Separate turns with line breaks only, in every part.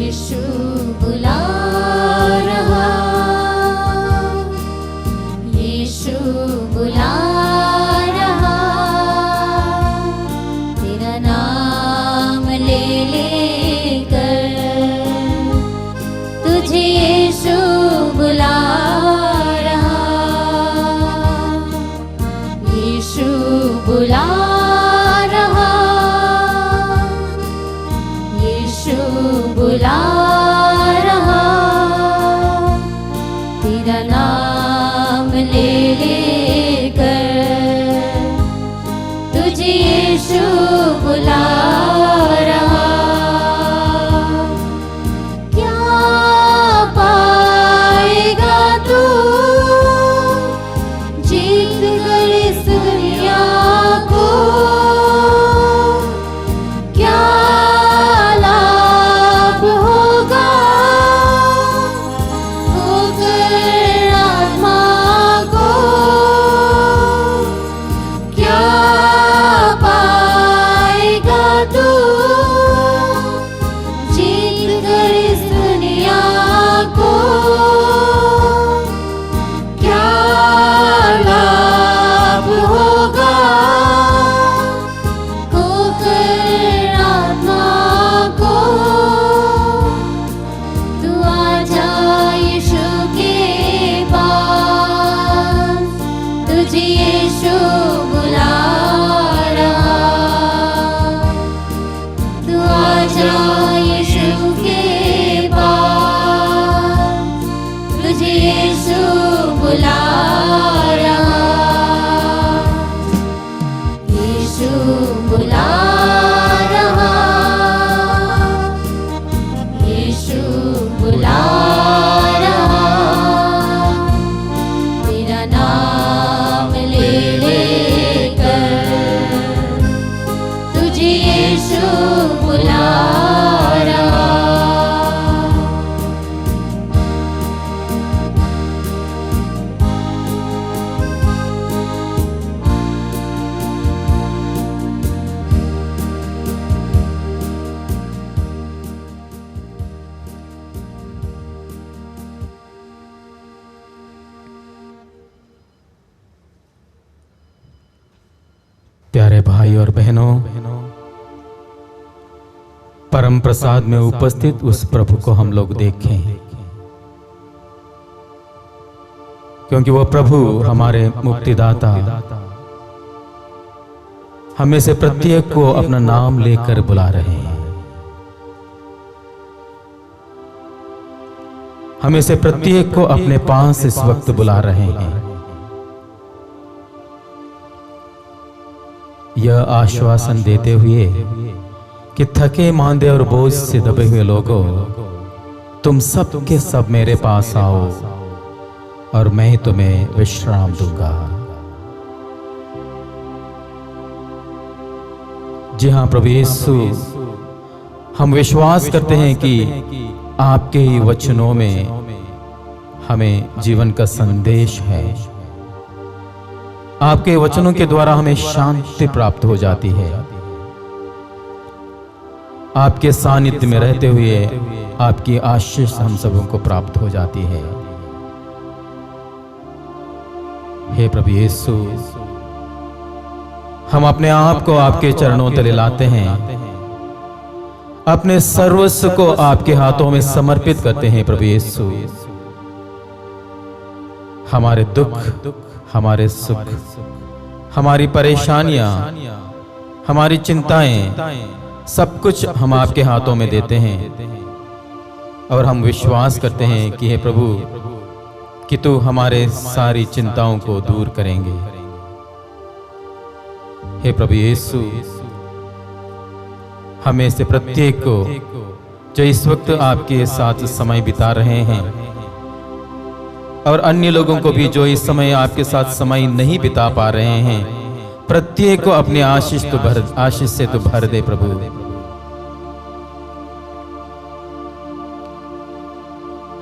यीशु बुला रहा, यीशु बुला रहा, तेरा नाम ले लेकर तुझे यीशु बुला रहा, यीशु बुला रहा, यीशु बुला रहा, तेरा नाम ले लेकर तुझे यीशु बुला रहा। क्या पाएगा तू जीत कर इस दुनिया को, क्या लाभ होगा खोकर आत्मा को, क्या पाएगा तू जीत कर इस दुनिया को, क्या लाभ होगा खोकर आत्मा को। तू आजा यीशु के पास, तुझे यीशु बुला रहा, तू आजा यीशु के पास, तुझे यीशु बुला रहा, यीशु बुला रहा, यीशु बुला रहा, तेरा नाम ले लेकर तुझे यीशु बुला रहा।
प्यारे भाई और बहनों, परम प्रसाद में उपस्थित उस प्रभु को हम लोग देखें, क्योंकि वो प्रभु हमारे मुक्तिदाता हमें से प्रत्येक को अपना नाम लेकर बुला रहे हैं। हमें से प्रत्येक को अपने पास इस वक्त बुला रहे हैं। यह आश्वासन देते हुए कि थके मांदे और बोझ से दबे हुए लोगों, तुम सब के सब मेरे पास आओ और मैं तुम्हें विश्राम दूंगा। जी हाँ प्रभु यीशु, हम विश्वास करते हैं कि आपके ही वचनों में हमें जीवन का संदेश है। आपके वचनों के द्वारा हमें शांति प्राप्त हो जाती है। आपके सानिध्य में रहते हुए आपकी आशीष हम सबों को प्राप्त हो जाती है। हे प्रभु यीशु, हम अपने आप को आपके चरणों तले लाते हैं, अपने सर्वस्व को आपके हाथों में समर्पित करते हैं। प्रभु यीशु, हमारे दुख, हमारे सुख, हमारी परेशानियां, हमारी चिंताएं, सब कुछ हम आपके हाथों में देते हैं और हम विश्वास करते हैं कि हे प्रभु, कि तू हमारे सारी चिंताओं को दूर करेंगे। हे प्रभु यीशु, हमें से प्रत्येक को जो इस वक्त आपके साथ समय बिता रहे हैं और अन्य लोगों को भी जो इस समय आपके साथ समय नहीं बिता पा रहे हैं, प्रत्येक को अपने आशीष से तो भर दे प्रभु।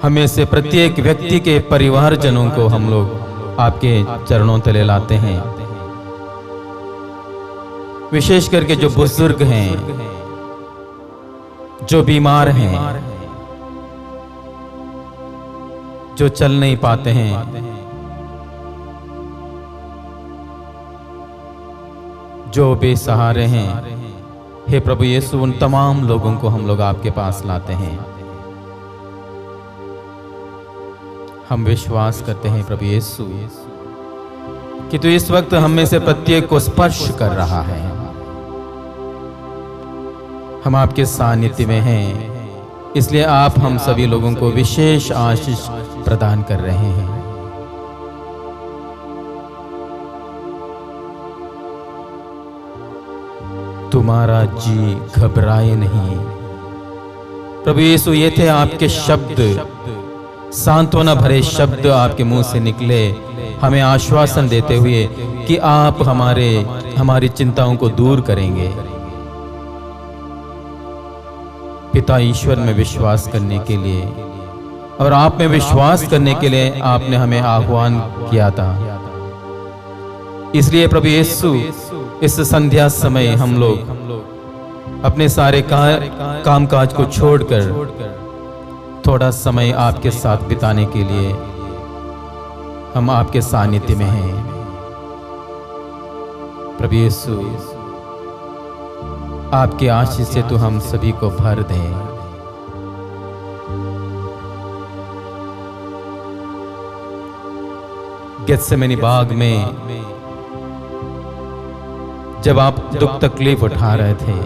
हमें से प्रत्येक व्यक्ति के परिवारजनों को हम लोग आपके चरणों तले लाते हैं। विशेष करके जो बुजुर्ग हैं, जो बीमार हैं, जो चल नहीं पाते हैं, जो बेसहारे हैं, हे प्रभु यीशु उन तमाम लोगों को हम लोग आपके पास लाते हैं। हम विश्वास करते हैं प्रभु यीशु कि तू इस वक्त हम में से प्रत्येक को स्पर्श कर रहा है। हम आपके सानिध्य में हैं, इसलिए आप हम सभी लोगों को विशेष आशीष प्रदान कर रहे हैं। तुम्हारा जी घबराए नहीं। प्रभु यीशु, ये थे आपके शब्द, सांत्वना भरे शब्द आपके मुंह से निकले, हमें आश्वासन देते हुए कि आप हमारी चिंताओं को दूर करेंगे। पिता ईश्वर में विश्वास करने के लिए और आप में विश्वास करने के लिए आपने हमें आह्वान किया था। इसलिए प्रभु यीशु, इस संध्या समय हम लोग अपने सारे कामकाज को छोड़कर थोड़ा समय आपके साथ बिताने के लिए हम आपके सानिध्य में हैं। प्रभु यीशु, आपके आशीष से तो हम सभी को भर दें। गेत्सेमनी बाग में जब आप दुख तकलीफ उठा रहे थे,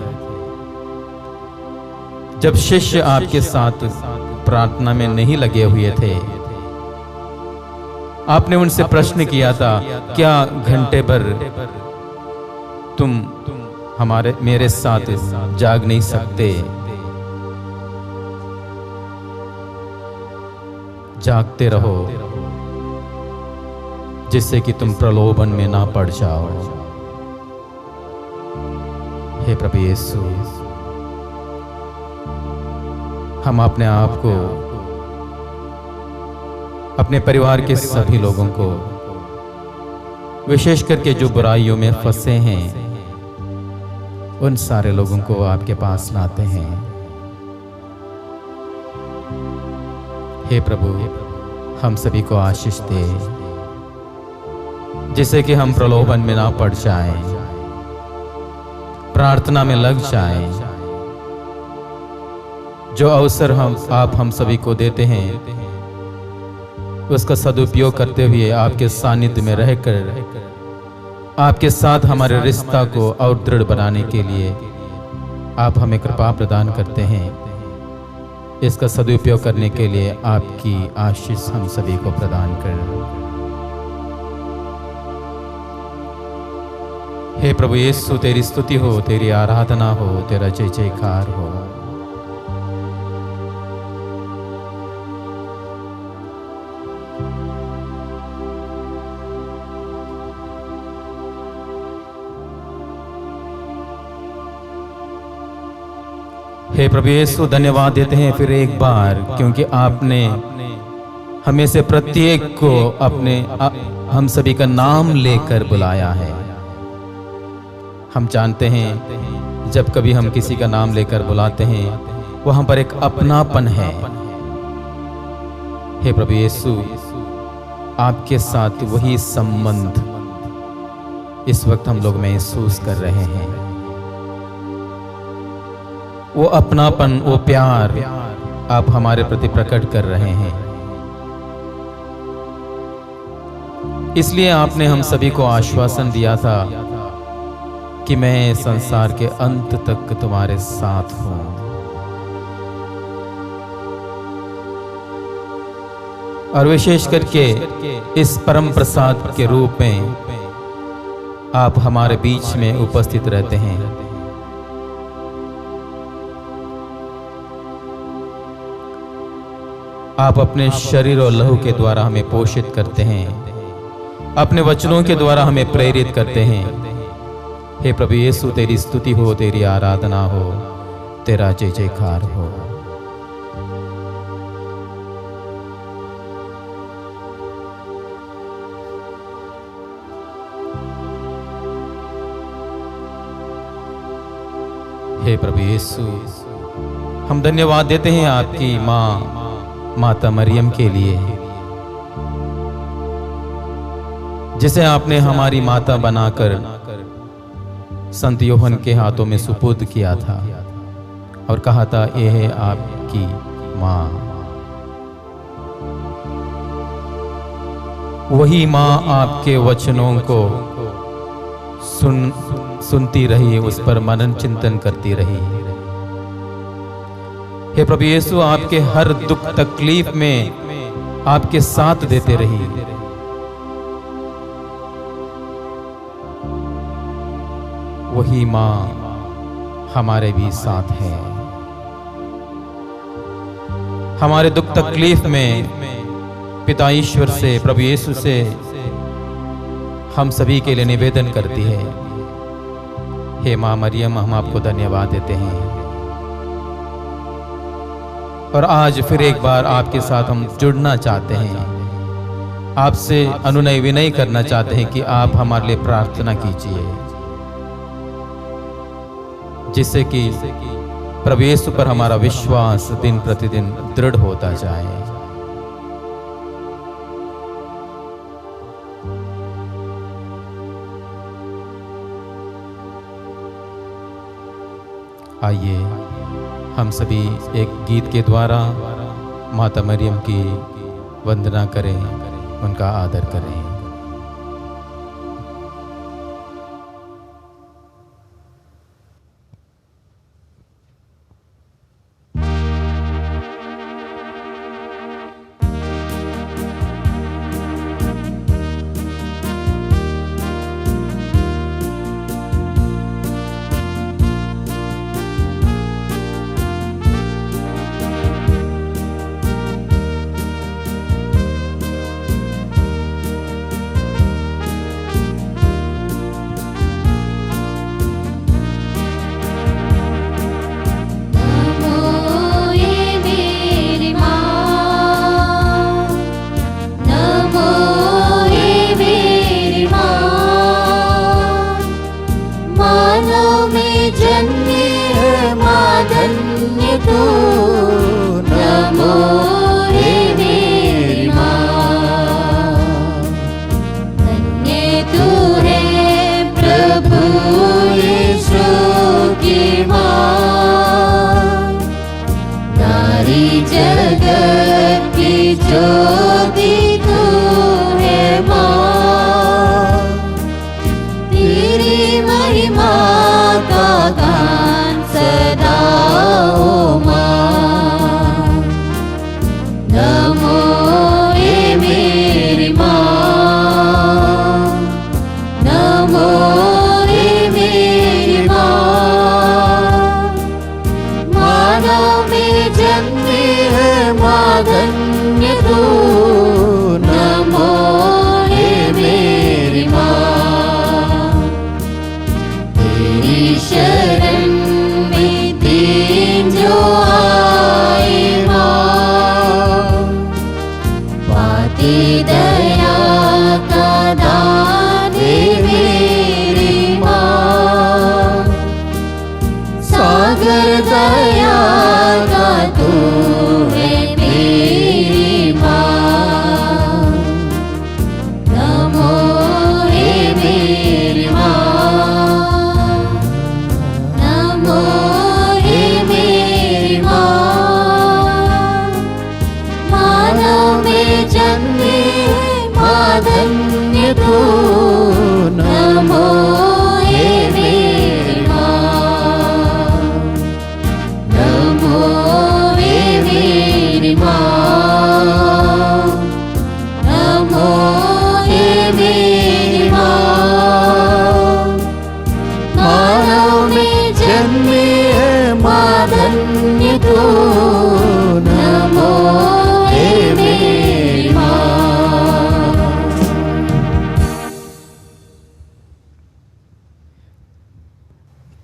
जब शिष्य आपके साथ प्रार्थना में नहीं लगे हुए थे, आपने उनसे प्रश्न किया था, क्या घंटे भर तुम मेरे साथ जाग नहीं सकते? जागते रहो जिससे कि तुम प्रलोभन में ना पड़ जाओ। हे प्रभु यीशु, हम अपने आप को, अपने परिवार के सभी लोगों को, विशेष करके जो बुराइयों में फंसे हैं, उन सारे लोगों को आपके पास लाते हैं। हे प्रभु, हम सभी को आशीष दे जिससे कि हम प्रलोभन में ना पड़ जाएं, प्रार्थना में लग जाएं। जो अवसर आप हम सभी को देते हैं, उसका सदुपयोग करते हुए आपके सानिध्य में रहकर आपके साथ हमारे रिश्ता को और दृढ़ बनाने के लिए आप हमें कृपा प्रदान करते हैं। इसका सदुपयोग करने के लिए आपकी आशीष हम सभी को प्रदान कर। हे प्रभु यीशु, तेरी स्तुति हो, तेरी आराधना हो, तेरा जय जयकार हो। हे प्रभु यीशु, धन्यवाद देते हैं फिर एक बार, क्योंकि आपने हमें से प्रत्येक को हम सभी का नाम लेकर बुलाया है। हम जानते हैं जब कभी हम किसी का नाम लेकर बुलाते हैं, वहां पर एक अपनापन है। हे प्रभु यीशु, आपके साथ वही संबंध इस वक्त हम लोग महसूस कर रहे हैं। वो अपनापन, वो प्यार आप हमारे प्रति प्रकट कर रहे हैं। इसलिए आपने हम सभी को आश्वासन दिया था कि मैं संसार के अंत तक तुम्हारे साथ हूं। और विशेष करके इस परम प्रसाद के रूप में आप हमारे बीच में उपस्थित रहते हैं। आप अपने शरीर और लहू के द्वारा हमें पोषित करते हैं, अपने वचनों के द्वारा हमें प्रेरित करते हैं। हे प्रभु यीशु, तेरी स्तुति हो, तेरी आराधना हो, तेरा जय जयकार हो। हे प्रभु यीशु, हम धन्यवाद देते हैं आपकी माता मरियम के लिए, जिसे आपने हमारी माता बनाकर संत यूहन्ना के हाथों में सुपुर्द किया था और कहा था, ये है आपकी माँ। वही माँ आपके वचनों को सुनती रही, उस पर मनन चिंतन करती रही। हे प्रभु यीशु, आपके हर दुख तकलीफ में आपके साथ देते रही। वही माँ हमारे भी साथ है। हमारे दुख तकलीफ में पिता ईश्वर से, प्रभु यीशु से हम सभी के लिए निवेदन करती है। हे माँ मरियम, हम आपको धन्यवाद देते हैं और आज फिर एक बार आपके साथ हम जुड़ना चाहते हैं। आपसे अनुनय विनय करना चाहते हैं कि आप हमारे लिए प्रार्थना कीजिए, जिससे कि प्रभु यीशु पर हमारा विश्वास दिन प्रतिदिन दृढ़ होता जाए। आइए हम सभी एक गीत के द्वारा माता मरियम की वंदना करें, उनका आदर करें।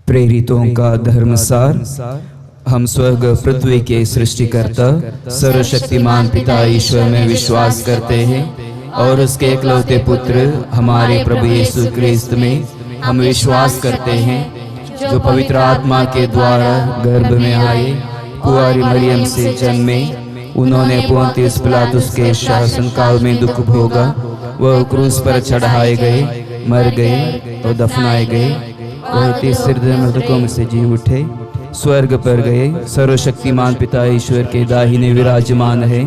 प्रेरितों का धर्मसार। हम स्वर्ग पृथ्वी के सृष्टिकर्ता सर्वशक्तिमान पिता ईश्वर में विश्वास करते हैं और उसके एकलौते पुत्र हमारे प्रभु यीशु क्रिस्त में हम विश्वास करते हैं, जो पवित्र आत्मा के द्वारा गर्भ में आए, कुंवारी मरियम से जन्मे, उन्होंने पोंतियुस पिलातुस के शासन काल में दुख भोगा, वह क्रूस पर चढ़ाए गए, मर गए और दफनाए गए और तीसरे दिन मृतकों में से जी उठे, स्वर्ग पर गए, सर्वशक्तिमान पिता ईश्वर के दाहिने विराजमान है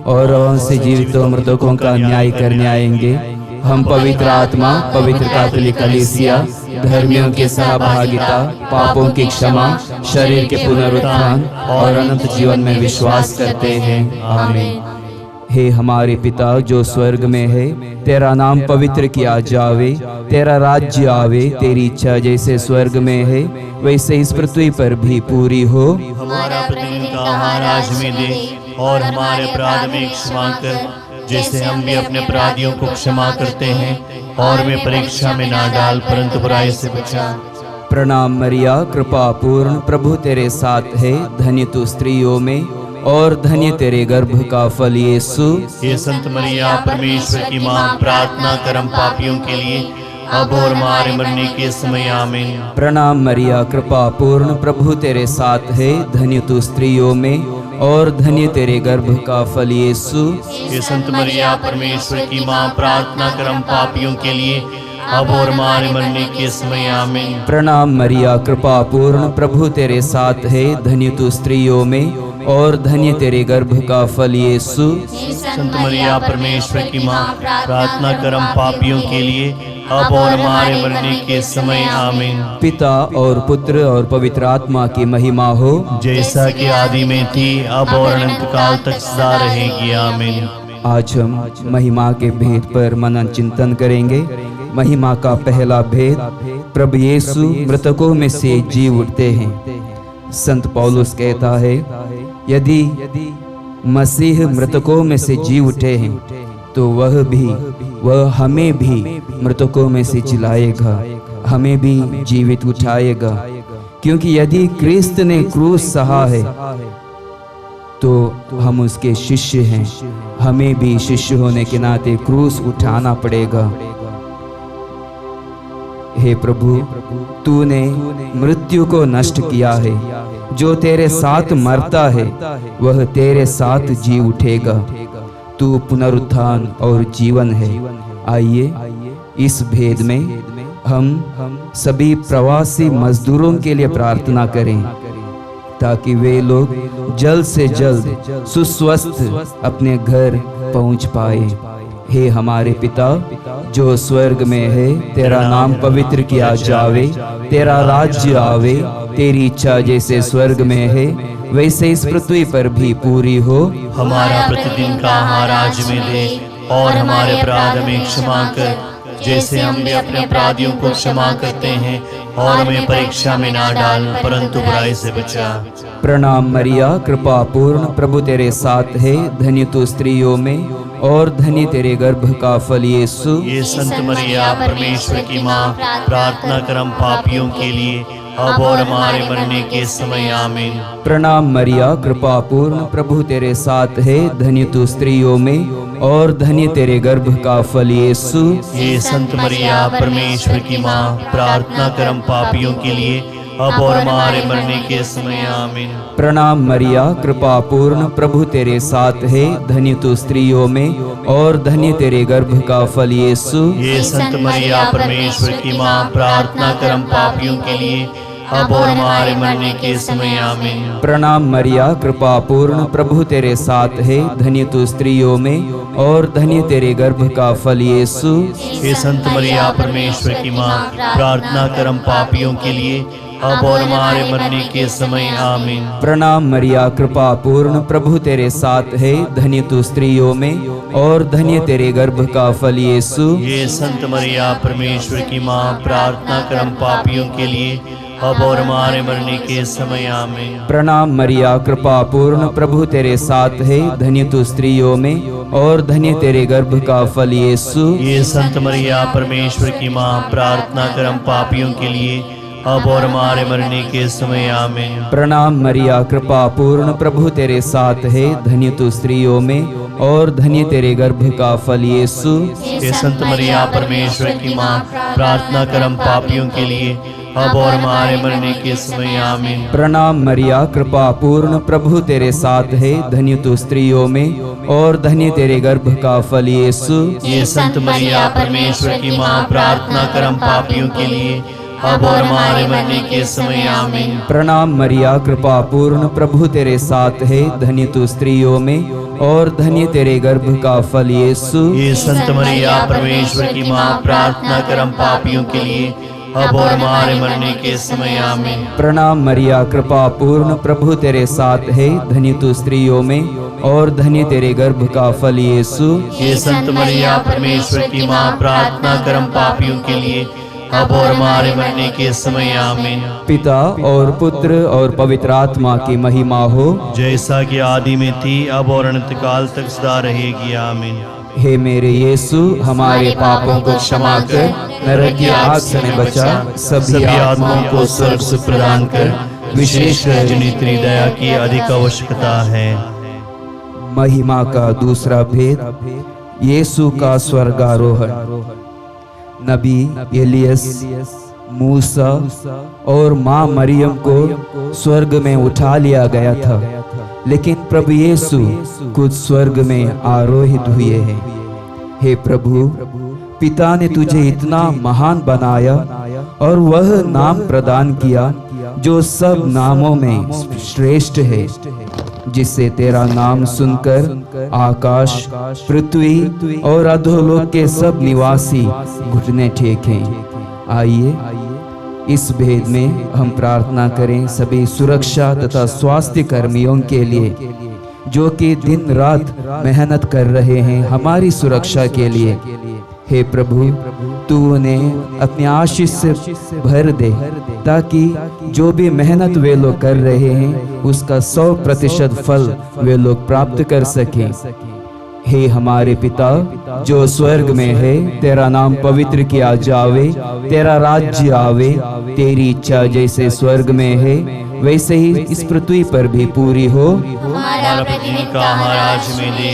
और वहाँ से जीवित और मृतकों का न्याय करने आएंगे। हम पवित्र आत्मा, पवित्र कैथोलिक कलीसिया, धर्मियों के सहभागिता, पापों की क्षमा, शरीर के पुनरुत्थान और अनंत जीवन में विश्वास करते हैं। आमीन। हे हमारे पिता जो स्वर्ग में है, तेरा नाम पवित्र किया जावे, तेरा राज्य आवे, तेरी इच्छा जैसे स्वर्ग में है वैसे इस पृथ्वी पर भी पूरी हो।
हमारा प्रतिदिन का आहार आज हमें दे और हमारे अपराध में क्षमा कर जैसे हम भी अपने अपराधियों को क्षमा करते हैं, और हमें परीक्षा में ना डाल परंतु बुराई से बचा।
प्रणाम मरिया, कृपा पूर्ण, प्रभु तेरे साथ है, धन्य तू स्त्रियों में और धन्य तेरे गर्भ का फल यीशु।
ये संत मरिया परमेश्वर की माँ, प्रार्थना कर हम पापियों के लिए अब और हमारे मरने के समय। आमीन।
प्रणाम मरिया, कृपा पूर्ण, प्रभु तेरे साथ है, धन्य तू स्त्रियों में और धन्य तेरे गर्भ का फल यीशु।
ये संत मरिया परमेश्वर की माँ, प्रार्थना कर हम पापियों के लिए अब और हमारे मरने के समय। आमीन।
प्रणाम मरिया, कृपा पूर्ण, प्रभु तेरे साथ है, धन्य तू स्त्रियों में और धन्य तेरे गर्भ का फल यीशु।
संत मरिया परमेश्वर की माँ, प्रार्थना कर हम पापियों के लिए अब और हमारे मरने के समय। आमीन।
पिता और पुत्र और पवित्र आत्मा की महिमा हो,
जैसा कि आदि में थी अब और अनंत काल तक सदा रहेगी। आमीन।
आज हम महिमा के भेद पर मनन चिंतन करेंगे। महिमा का पहला भेद, प्रभु यीशु मृतकों में से जी उठते हैं। संत पौलुस कहता है, यदि मसीह मृतकों में से जी उठे हैं तो वह हमें भी मृतकों में से जिलाएगा, हमें भी जीवित उठाएगा। क्योंकि यदि क्रिस्त ने क्रूस सहा है तो हम उसके शिष्य हैं, हमें भी शिष्य होने के नाते क्रूस उठाना पड़ेगा। हे प्रभु, तूने मृत्यु को नष्ट किया है, जो तेरे साथ मरता है वह तेरे साथ जी उठेगा। तू पुनरुत्थान और जीवन है। आइए इस भेद में हम सभी प्रवासी मजदूरों के लिए प्रार्थना करें ताकि वे लोग जल्द से जल्द सुस्वस्थ अपने घर पहुंच पाए। हे हमारे पिता जो स्वर्ग में है, तेरा नाम पवित्र किया जावे, तेरा राज्य आवे, तेरी इच्छा जैसे स्वर्ग में है वैसे इस पृथ्वी पर भी पूरी हो।
हमारा प्रतिदिन का आहार आज हमें दे और हमारे अपराध में क्षमा कर जैसे हम भी अपने अपराधियों को क्षमा करते हैं, और हमें परीक्षा में ना डाल परंतु बुराई से बचा।
प्रणाम मरिया, कृपा पूर्ण, प्रभु तेरे साथ है, धन्य तू स्त्रियों में और धन्य तेरे गर्भ का फल यीशु।
ये संत मरिया परमेश्वर की माँ, प्रार्थना कर हम पापियों के लिए अब और हमारे मरने के समय। आमीन।
प्रणाम मरिया, कृपा पूर्ण, प्रभु तेरे साथ है, धन्य तू स्त्रियों में और धन्य तेरे गर्भ का फल यीशु।
ये संत मरिया परमेश्वर की माँ, प्रार्थना कर हम पापियों के लिए अब और हमारे मरने के समय। आमीन।
प्रणाम मरिया, कृपा पूर्ण, प्रभु तेरे साथ है, धन्य तू स्त्रियों में और धन्य तेरे गर्भ का फल यीशु।
ये संत मरिया परमेश्वर की माँ, प्रार्थना कर हम पापियों के लिए अब और हमारे मरने के समय। आमीन।
प्रणाम मरिया, कृपा पूर्ण, प्रभु तेरे साथ है, धन्य तू स्त्रियों में और धन्य तेरे गर्भ का फल यीशु।
ये संत मरिया परमेश्वर की माँ, प्रार्थना कर हम पापियों के लिए अब और हमारे मरने के समय। आमीन।
प्रणाम मरिया, कृपा पूर्ण, प्रभु तेरे साथ है, धन्य तू स्त्रियों में और धन्य तेरे गर्भ का फल यीशु।
ये संत मरिया परमेश्वर की माँ, प्रार्थना कर हम पापियों के लिए अब और हमारे मरने के समय। आमीन।
प्रणाम मरिया, कृपा पूर्ण, प्रभु तेरे साथ है, धन्य तू स्त्रियों में और धन्य तेरे गर्भ का फल यीशु।
ये संत मरिया परमेश्वर की माँ, प्रार्थना कर हम पापियों के लिए अब और हमारे मरने के समय। आमीन।
प्रणाम मरिया, कृपा पूर्ण, प्रभु तेरे साथ है, धन्य तू स्त्रियों में और धन्य तेरे गर्भ का फल यीशु।
ये संत मरिया परमेश्वर की माँ, प्रार्थना कर हम पापियों के लिए अब और हमारे मरने के समय आमीन।
प्रणाम मरिया, कृपा पूर्ण, प्रभु तेरे साथ है, धन्य तू स्त्रियों में और धन्य तेरे गर्भ का फल यीशु।
ये संत मरिया परमेश्वर की माँ, प्रार्थना कर हम पापियों के लिए, अब और हमारे मरने के समय आमीन।
प्रणाम मरिया, कृपा पूर्ण, प्रभु तेरे साथ है, धन्य तू स्त्रियों में और धन्य तेरे गर्भ का फल यीशु।
ये संत मरिया परमेश्वर की माँ, प्रार्थना कर हम पापियों के लिए, अब और हमारे मरने के समय आमीन।
प्रणाम मरिया, कृपा पूर्ण, प्रभु तेरे साथ है, धन्य तू स्त्रियों में और धन्य तेरे गर्भ का फल यीशु।
ये संत मरिया परमेश्वर की माँ, प्रार्थना कर हम पापियों के लिए, अब और हमारे मरने के समय आमीन।
पिता और पुत्र और पवित्र आत्मा की महिमा हो,
जैसा कि आदि में थी, अब और अनंत काल तक सदा रहेगी आमीन।
हे मेरे यीशु, हमारे पापों को क्षमा कर, नरक की आग से हमें बचा, सभी
आत्माओं को स्वर्ग सुख प्रदान कर, विशेषकर जिन्हें तेरी दया की अधिक आवश्यकता है।
महिमा का दूसरा भेद, यीशु का स्वर्गारोहण। नबी एलियस, मूसा और माँ मरियम को स्वर्ग में उठा लिया गया था, लेकिन प्रभु यीशु खुद स्वर्ग में आरोहित हुए हैं। हे प्रभु, पिता ने तुझे इतना महान बनाया और वह नाम प्रदान किया जो सब नामों में श्रेष्ठ है, जिससे तेरा नाम सुनकर आकाश, पृथ्वी और अधोलोक के सब निवासी घुटने टेकें। आइए इस भेद में हम प्रार्थना करें सभी सुरक्षा तथा स्वास्थ्य कर्मियों के लिए, जो कि दिन रात मेहनत कर रहे हैं हमारी सुरक्षा के लिए। हे प्रभु, तू उन्हें अपने आशीष से भर दे, ताकि जो भी मेहनत वे लोग कर रहे हैं उसका 100% फल वे लोग प्राप्त कर सकें। हे हमारे पिता जो स्वर्ग में है, तेरा नाम पवित्र किया जावे, तेरा राज्य आवे, तेरी इच्छा जैसे स्वर्ग में है वैसे ही इस पृथ्वी पर भी पूरी हो।
हमारा प्रतिदिन का आहार आज में दे,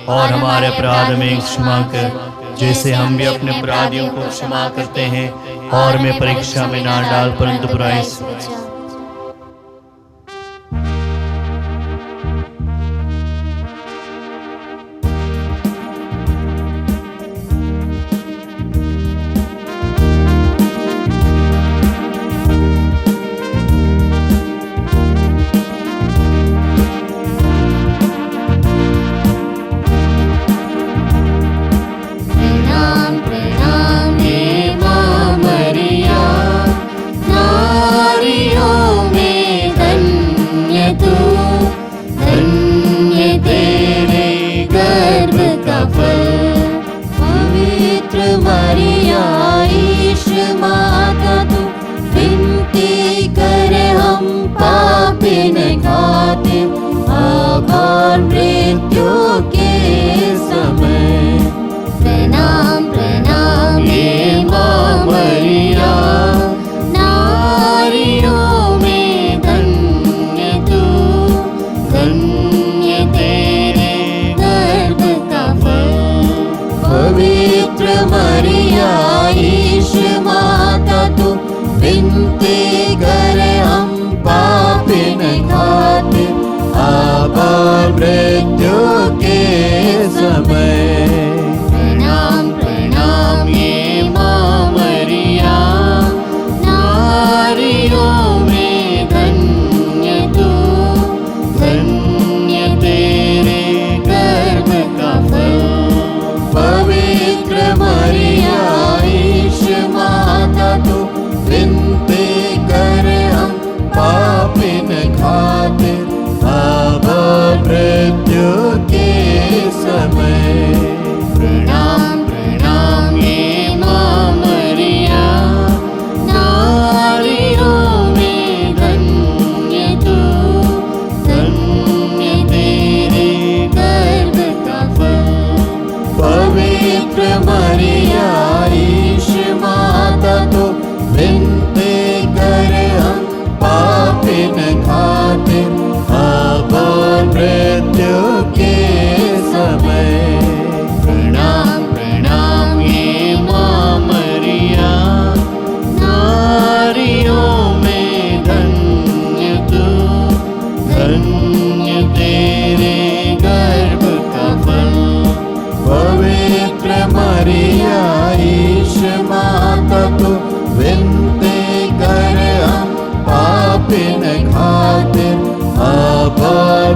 और हमारे अपराध में क्षमा कर, जैसे हम भी अपने अपराधियों को क्षमा करते हैं, और हमें परीक्षा में ना डाल, परंतु बुराई से बचा। मृत्यु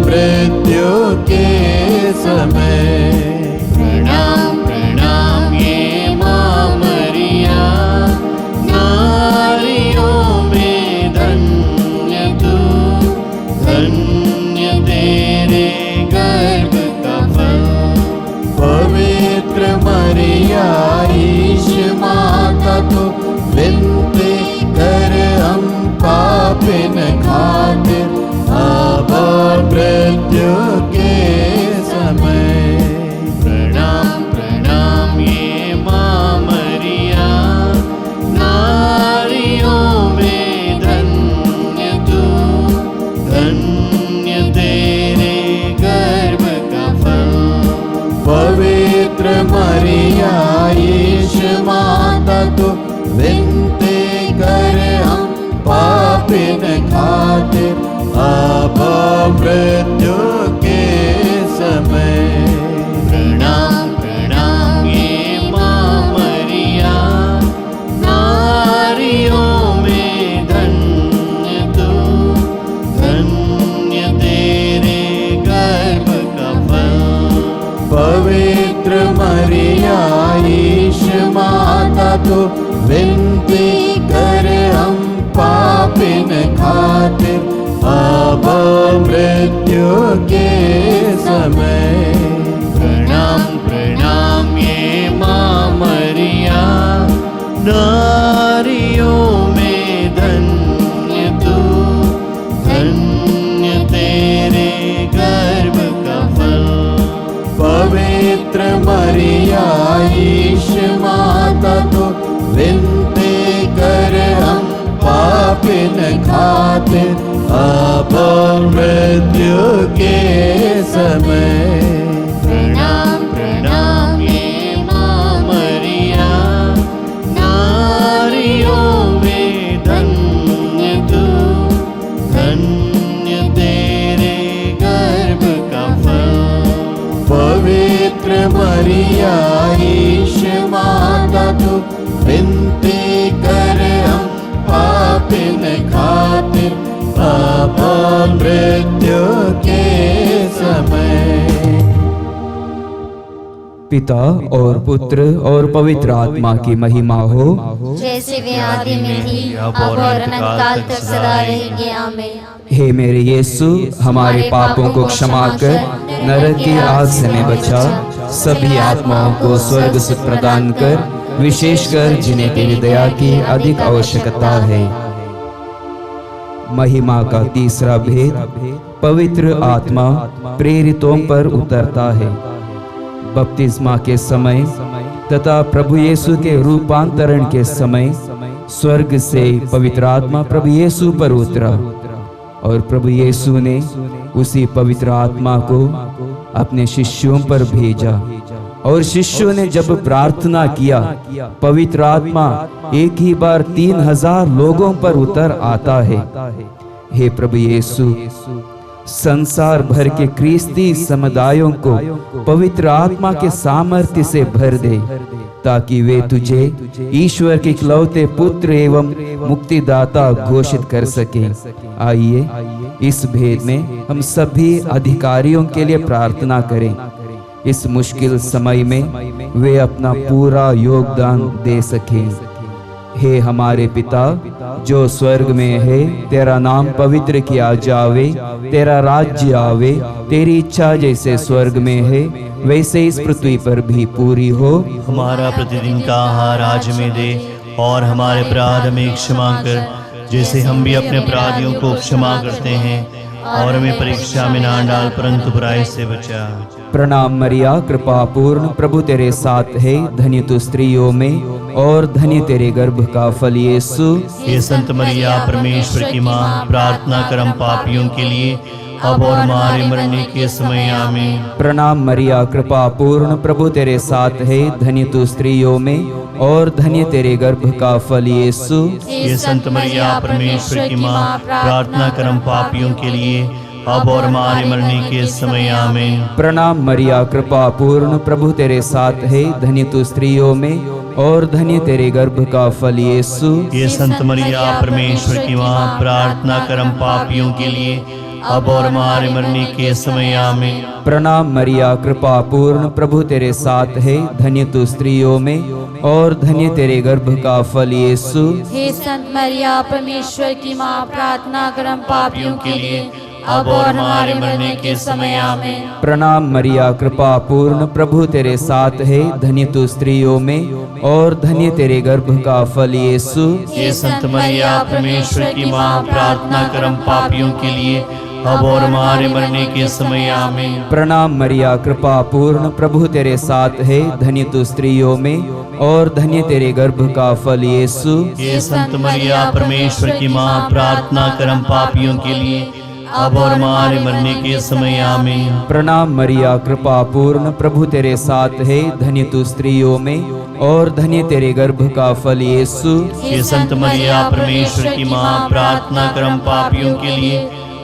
मृत्यु के समय। प्रणाम प्रणाम ये माँ मरिया, नारियों में धन्य तू, धन्य तेरे गर्भ का फल। पवित्र मरिया ईश माता तो विनती कर हम पापिन खातिर, अब मृत्यु के समय। प्रणाम प्रणाम ये माँ मरिया, नारियों में धन्य तू, धन्य तेरे गर्भ का फल। पवित्र मरिया ईश माता तो विनती कर हम पापिन खातिर, अब मृत्यु के समय। प्रणाम प्रणाम ये माँ मरिया, नारियों में धन्य तू, धन्य तेरे गर्भ का फल। पवित्र मरिया ईश माता तो विनती कर हम पापिन खातिर, अब मृत्यु के समय। प्रणाम प्रणाम ये माँ मरिया, नारियों में धन्य तू, धन्य तेरे गर्भ का फल। पवित्र मरिया ईश माता तो विनती कर हम पापिन खातिर, अब मृत्यु के समय। प्रणाम प्रणाम ये माँ मरिया, नारियों में धन्य तू, धन्य तेरे गर्भ का फल। पवित्र मरिया ईश माता तो विनती कर हम पापिन खातिर, अब मृत्यु के समय।
पिता और पुत्र और पवित्र आत्मा की महिमा हो,
जैसे वे आदि में थी, अब और अनंत काल तक सदा रहेंगे। आमीन।
हे मेरे यीशु, हमारे पापों को क्षमा कर नरक की आग से हमें बचा, सभी आत्माओं को स्वर्ग सुख प्रदान कर, विशेषकर जिन्हें तेरी दया की अधिक आवश्यकता है। महिमा का तीसरा भेद, पवित्र आत्मा प्रेरितों पर उतरता है। बपतिस्मा के समय तथा प्रभु यीशु के रूपांतरण के समय स्वर्ग से पवित्र आत्मा प्रभु यीशु पर उतरा और प्रभु यीशु ने उसी पवित्र आत्मा को अपने शिष्यों पर भेजा। और शिष्यों ने जब प्रार्थना किया, पवित्र आत्मा एक ही बार 3000 लोगों पर उतर आता है। हे प्रभु यीशु, संसार भर के क्रिस्ती समुदायों को पवित्र आत्मा के सामर्थ्य से भर दे, ताकि वे तुझे ईश्वर के इकलौते पुत्र एवं मुक्तिदाता घोषित कर सकें। आइए इस भेद में हम सभी अधिकारियों के लिए प्रार्थना करें। इस मुश्किल समय में वे अपना पूरा योगदान दे सकें। हे हमारे पिता जो स्वर्ग में है, तेरा नाम पवित्र किया जावे, तेरा राज्य आवे, तेरी इच्छा जैसे स्वर्ग में है वैसे इस पृथ्वी पर भी पूरी हो।
हमारा प्रतिदिन का आहार आज में दे, और हमारे अपराध हमें क्षमा कर, जैसे हम भी अपने अपराधियों को क्षमा करते हैं, और हमें परीक्षा में ना डाल, परंतु बुराई से बचा।
प्रणाम मरिया, कृपा पूर्ण, प्रभु तेरे साथ है, धन्य तू स्त्रियों में और धन्य तेरे गर्भ का फल यीशु।
ये संत मरिया परमेश्वर की माँ, प्रार्थना कर हम पापियों के लिए, अब और हमारे मरने के समय। आमीन।
प्रणाम मरिया, कृपा पूर्ण, प्रभु तेरे साथ है, धन्य तू स्त्रियों में और धन्य तेरे गर्भ का फल यीशु।
ये संत मरिया परमेश्वर की माँ, प्रार्थना कर हम पापियों के लिए, अब और हमारे मरने के समय। आमीन।
प्रणाम मरिया, कृपा पूर्ण, प्रभु तेरे साथ है, धन्य तू स्त्रियों में और धन्य तेरे गर्भ का फल यीशु।
ये संत मरिया परमेश्वर की माँ, प्रार्थना कर हम पापियों के लिए, अब और हमारे मरने के समय आमीन।
प्रणाम मरिया, कृपा पूर्ण, प्रभु तेरे साथ है, धन्य तू स्त्रियों में और धन्य तेरे गर्भ का फल यीशु।
हे संत मरिया, परमेश्वर की माँ, प्रार्थना कर हम पापियों के लिए, अब और हमारे मरने के समय आमीन।
प्रणाम मरिया, कृपा पूर्ण, प्रभु तेरे साथ है, धन्य तू स्त्रियों में और धन्य तेरे गर्भ का फल यीशु।
हे संत मरिया, परमेश्वर की माँ, प्रार्थना कर हम पापियों के लिए, अब और हमारे मरने के समय आमीन।
प्रणाम मरिया, कृपा पूर्ण, प्रभु तेरे साथ है, धन्य तू स्त्रियों में और धन्य तेरे गर्भ का फल यीशु।
हे संत मरिया, परमेश्वर की माँ, प्रार्थना कर हम पापियों के लिए, अब और हमारे मरने के समय आमीन।
प्रणाम मरिया, कृपा पूर्ण, प्रभु तेरे साथ है, धन्य तू स्त्रियों में और धन्य तेरे गर्भ का फल यीशु।
हे संत मरिया, परमेश्वर की माँ, प्रार्थना कर हम पापियों के लिए,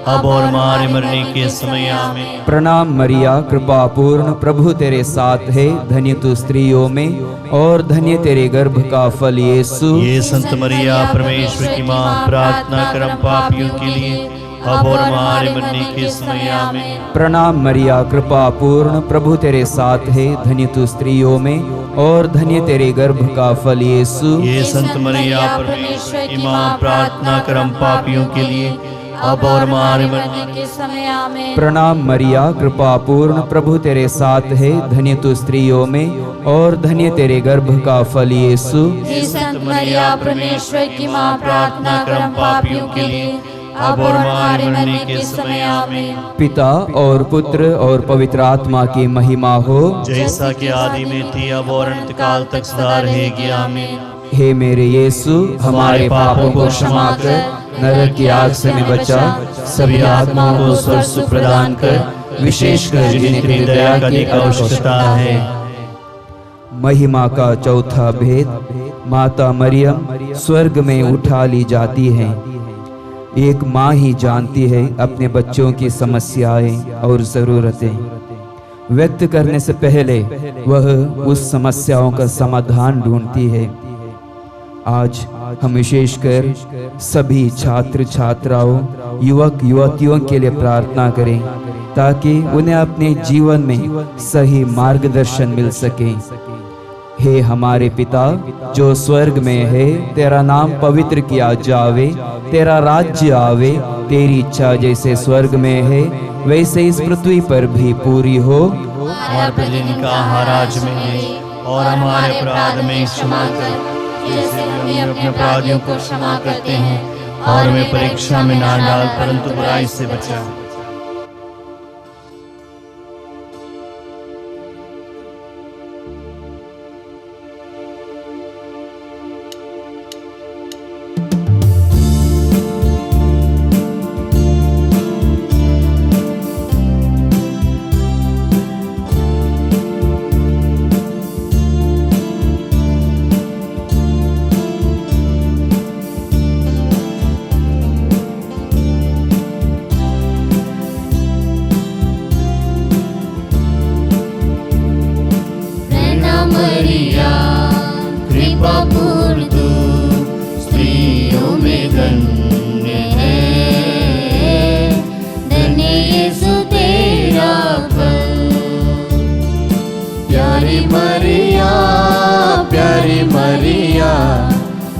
अब और हमारे मरने के समय आमीन।
प्रणाम मरिया, कृपा पूर्ण, प्रभु तेरे साथ है, धन्य तू स्त्रियों में और धन्य तेरे गर्भ का फल यीशु।
हे संत मरिया, परमेश्वर की माँ, प्रार्थना कर हम पापियों के लिए, अब और हमारे मरने के समय आमीन।
प्रणाम मरिया, कृपा पूर्ण, प्रभु तेरे साथ है, धन्य तू स्त्रियों में और धन्य तेरे गर्भ का फल यीशु।
हे संत मरिया, परमेश्वर की माँ, प्रार्थना कर हम पापियों के लिए, अब और हमारे मरने के समय आमीन।
प्रणाम मरिया, कृपा पूर्ण, प्रभु तेरे साथ है, धन्य तू स्त्रियों में और धन्य तेरे गर्भ का फल यीशु।
हे संत मरिया, परमेश्वर की माँ, प्रार्थना कर हम पापियों के लिए, अब और हमारे मरने के समय आमीन।
पिता और पुत्र और पवित्र आत्मा की महिमा हो,
जैसा कि आदि में थी, अब और अनंत काल तक सदा रहेगी आमीन।
हे मेरे यीशु, हमारे पापों को क्षमा कर, नरक की आग से हमें बचा,
सभी आत्माओं को स्वर्ग प्रदान कर, विशेषकर जिन्हें तेरी दया का अधिक आवश्यकता है।
महिमा का चौथा भेद, माता मरियम स्वर्ग में उठा ली जाती हैं। एक माँ ही जानती है अपने बच्चों की समस्याएं और ज़रूरतें। व्यक्त करने से पहले वह उस समस्याओं का समाधान ढूंढती है। आज हम विशेषकर सभी छात्र छात्राओं, युवक युवतियों के लिए प्रार्थना करें ताकि उन्हें अपने जीवन में सही मार्गदर्शन मिल सके। हे हमारे पिता जो स्वर्ग में है, तेरा नाम पवित्र किया जावे, तेरा राज्य आवे, तेरी इच्छा जैसे स्वर्ग में है वैसे इस पृथ्वी पर भी पूरी हो।
हमारे प्रतिदिन का आहार आज में दे और हमारे अपराध में क्षमा कर, जैसे हम अपने अपराधियों को क्षमा करते हैं, और हमें परीक्षा में ना डाल, परंतु बुराई से बचा।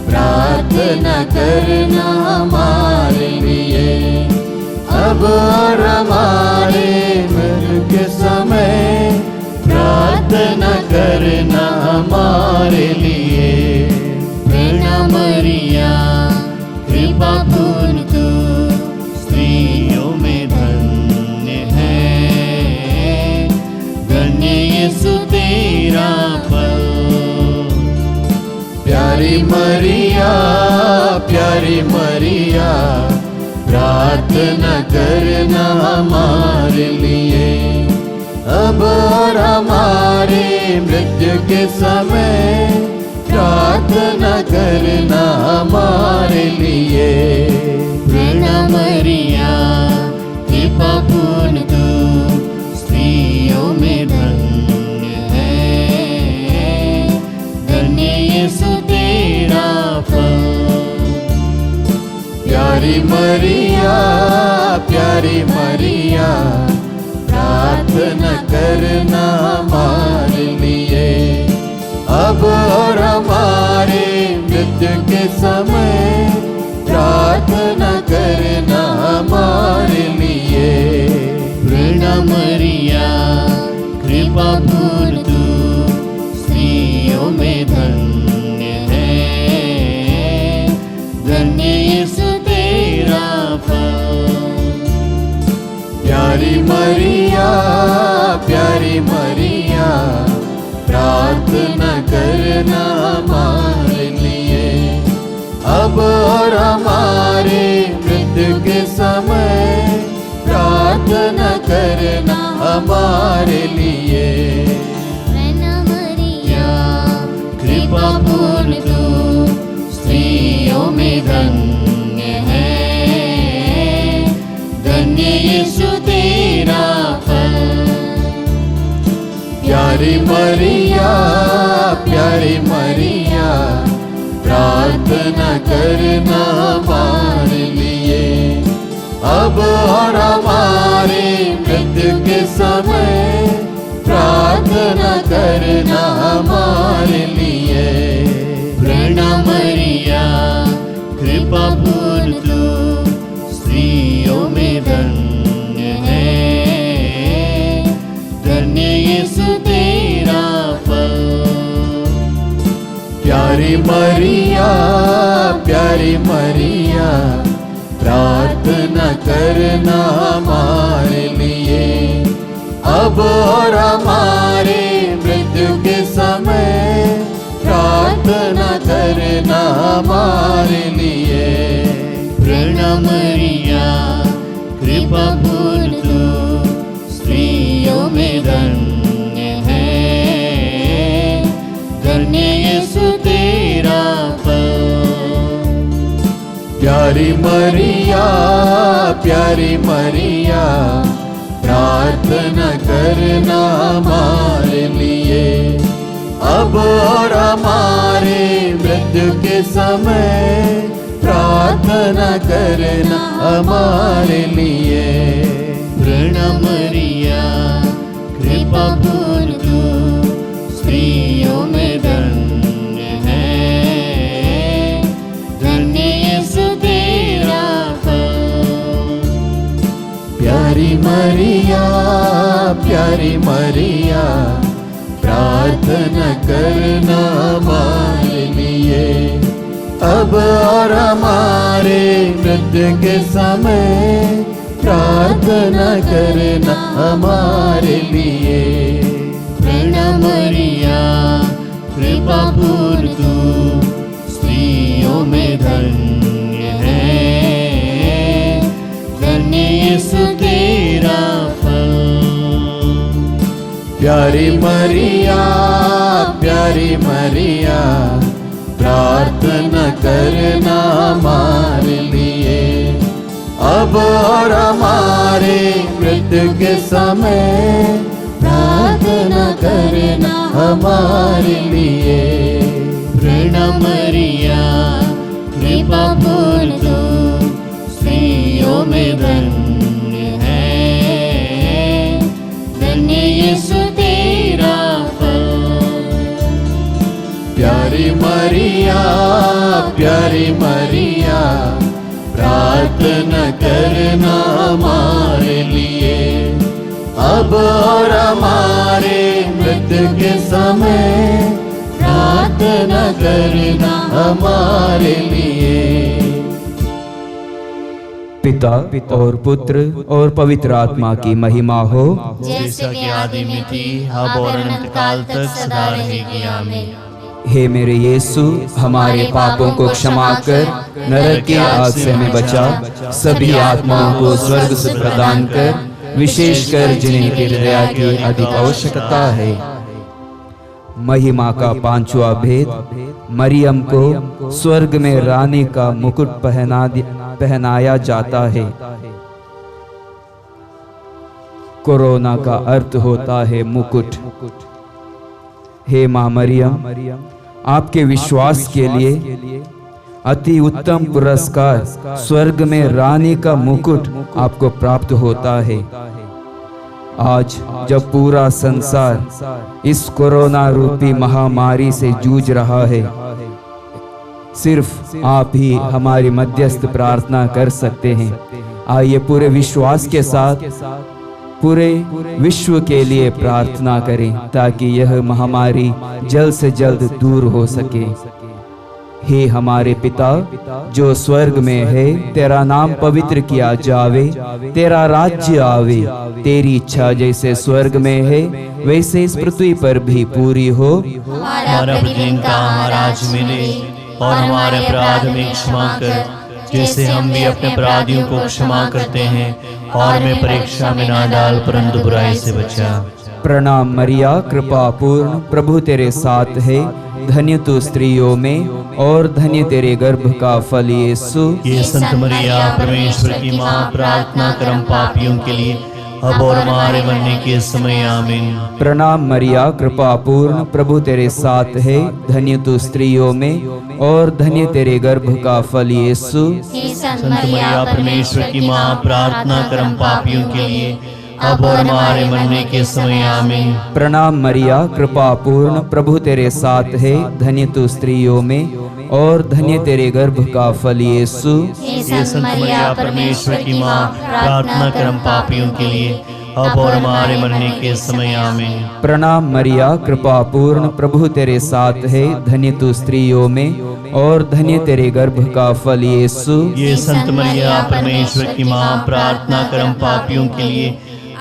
प्रार्थना करना हमारे लिए, अब और हमारे मृत्यु के समय प्रार्थना करना हमारे लिए। प्रणाम मरिया, कृपा पूर्ण तू स्त्रियों में धन्य है, धन्य यीशु तेरा फल। प्यारी मरिया, प्यारी मरिया, प्रार्थना करना हमारे लिए, अब और हमारे मृत्यु के समय प्रार्थना करना हमारे लिए। प्रणाम मरिया, कृपा पूर्ण तू स्त्रियों में धन्य है, धन्य यीशु तेरा फल। प्यारी मरिया, प्यारी प्रार्थना करना हमारे लिए, अब और हमारे मृत्यु के समय प्रार्थना करना हमारे लिए।
प्रणाम मरिया, कृपा पूर्ण तू स्त्रियों में धन्य है, धन्य यीशु तेरा फल।
प्यारी मरिया, प्यारी मरिया, प्रार्थना करना हमारे लिए, अब और हमारे मृत्यु के समय प्रार्थना करना हमारे लिए।
प्रणाम मरिया,
कृपा पूर्ण तू स्त्रियों में धन्य है, धन्य यीशु तेरा फल।
प्यारी मरिया, प्यारी मरिया, प्रार्थना करना हमारे लिए, अब और हमारे मृत्यु के समय प्रार्थना करना हमारे लिए।
प्रणाम मरिया, कृपा पूर्ण तू स्त्रियों में धन्य है, धन्य यीशु तेरा फल।
प्यारी मरिया, प्यारी मरिया, प्रार्थना करना हमारे लिए, अब और हमारे मृत्यु के समय प्रार्थना करना हमारे लिए।
प्रणाम मरिया, कृपा पूर्ण तू स्त्रियों में धन्य है, धन्य यीशु तेरा फल।
प्यारी मरिया, प्यारी मरिया, प्रार्थना करना हमारे लिए, अब और हमारे मृत्यु के समय प्रार्थना करना हमारे लिए।
प्रणाम मरिया, कृपा पूर्ण तू स्त्रियों में धन्य है, धन्य यीशु तेरा फल।
प्यारी मरिया, प्यारी मरिया, प्रार्थना करना हमारे लिए, अब और हमारे मृत्यु के समय प्रार्थना करना हमारे लिए।
प्रणाम मरिया, कृपा पूर्ण तू स्त्रियों में धन्य है, धन्य यीशु तेरा फल।
प्यारी मरिया, प्यारी मरिया, प्रार्थना करना हमारे लिए, अब और हमारे मृत्यु के समय प्रार्थना करना हमारे लिए।
प्रणाम मरिया, कृपा पूर्ण तू स्त्रियों में धन्य है, धन्य यीशु तेरा फल।
प्यारी मरिया, प्यारी मरिया, प्रार्थना करना हमारे लिए, अब और हमारे मृत्यु के समय प्रार्थना करना हमारे लिए।
पिता और पुत्र और पवित्र आत्मा की महिमा हो,
जैसे कि आदि में थी, अब और अनंत काल तक सदा रहेगी। आमीन।
हे मेरे यीशु, हमारे पापों को क्षमा कर नरक की आग से हमें बचा, सभी आत्माओं को स्वर्ग से प्रदान कर, विशेषकर जिन्हें तेरी दया की अधिक आवश्यकता है। महिमा का पांचवा भेद, मरियम को स्वर्ग में रानी का मुकुट पहनाया जाता है। कोरोना का अर्थ होता है मुकुट। हे मां मरियम, आपके विश्वास के लिए अति उत्तम पुरस्कार स्वर्ग में रानी का मुकुट आपको प्राप्त होता है। आज जब पूरा संसार इस कोरोना रूपी महामारी से जूझ रहा है, सिर्फ आप ही हमारी मध्यस्थ प्रार्थना कर सकते हैं। आइए पूरे विश्वास के साथ पूरे विश्व के लिए प्रार्थना करें ताकि यह महामारी जल्द से जल्द दूर हो सके। हे हमारे पिता जो स्वर्ग में है, तेरा नाम पवित्र किया जावे, तेरा राज्य आवे, तेरी इच्छा जैसे स्वर्ग में है वैसे इस पृथ्वी पर भी पूरी हो।
हमारा प्रतिदिन का आहार आज मिले और हमारे अपराध में क्षमा कर, जैसे हम भी अपने अपराधियों को क्षमा करते हैं, और हमें परीक्षा में ना डाल परंतु बुराई से बचा।
प्रणाम मरिया, कृपा पूर्ण, प्रभु तेरे साथ है, धन्य तू स्त्रियों में और धन्य तेरे गर्भ का फल यीशु।
ये संत मरिया परमेश्वर की माँ, प्रार्थना कर हम पापियों के लिए अब और हमारे मरने के समय आमीन।
प्रणाम मरिया, कृपा पूर्ण, प्रभु तेरे साथ है, धन्य तू स्त्रियों में और धन्य तेरे गर्भ का फल यीशु।
संत मरिया परमेश्वर की माँ, प्रार्थना कर हम पापियों के लिए अब और हमारे मरने के समय आमीन।
प्रणाम मरिया, कृपा पूर्ण, प्रभु तेरे साथ है, धन्य तू स्त्रियों में और धन्य तेरे गर्भ का फल यीशु।
ये संत मरिया परमेश्वर की माँ, प्रार्थना कर हम पापियों के लिए अब और हमारे मरने के समय आमीन।
प्रणाम मरिया, कृपा पूर्ण, प्रभु तेरे साथ है, धन्य तू स्त्रियों में और धन्य तेरे गर्भ का फल यीशु।
ये संत मरिया परमेश्वर की माँ, प्रार्थना कर हम पापियों के लिए